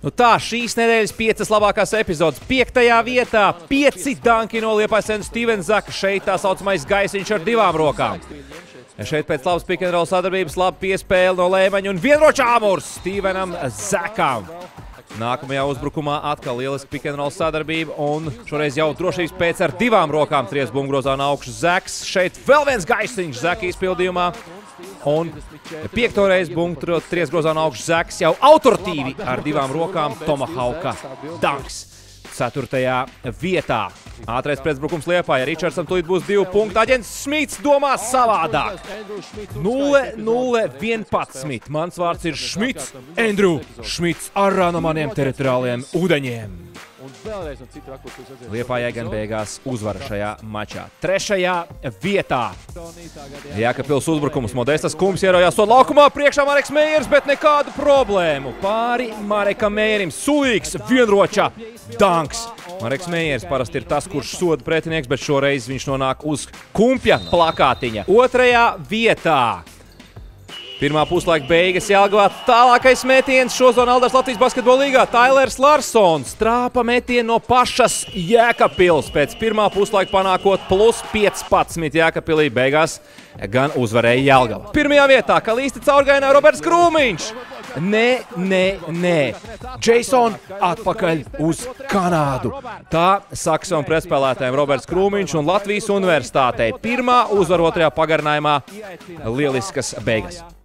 Nu tā, šīs nedēļas 5 labākās epizodes. 5. vietā 5 danki no Liepājas Stevena Zaka. Šeit tā saucamais gaisiņš ar 2 rokām. Šeit pēc labas pick and roll sadarbības, laba piespēle no Lēmaņa un vienroča āmurs Stevenam Zakam. Nākamajā uzbrukumā atkal lieliski pick and roll sadarbība un šoreiz jau drošības pēc ar 2 rokām tries bumgrozā no augšas Zaks. Šeit vēl viens gaisiņš Zaka izpildījumā. Un 5. reizi bumbu tries grozā no augšas Zaks jau autoritīvi ar 2 rokām Tomahauka danks. 4. vietā. Ātrais pretbrukums Liepājai. Ričardsam tūlīt būs 2 punkti. Aģents Šmits domā savādāk. 0-0-11. Mans vārds ir Šmits. Andrew Šmits arā no maniem teritoriāliem ūdeņiem. Liepājai gan beigās uzvara šajā mačā. 3. vietā. Jēkabpils uzbrukums. Modestas Kungs ierojās soda laukumā. Priekšā Mareks Meiers, bet nekādu problēmu. Pāri Marekam Meierim. Sulīgs vienroča danks. Mareks Meiers parasti ir tas, kurš soda pretinieks, bet šoreiz viņš nonāk uz kumpja plakātiņa. 2. vietā. Pirmā puslaika beigas Jelgavā. Tālākais metiens šozon Aldars Latvijas basketbola līgā. Tailers Larsons. Trāpa metienu no pašas Jēkabpils. Pēc pirmā puslaika panākot plus 15 Jēkabpilī. Beigās gan uzvarēja Jelgava. 1. vietā Kalīsti caurgainā Roberts Krūmiņš. Nē. Jason atpakaļ uz Kanādu. Tā saka savam pretspēlētājiem Roberts Krūmiņš un Latvijas universitātei. Pirmā uzvara 2. pagarinājumā. Lieliskas beigas.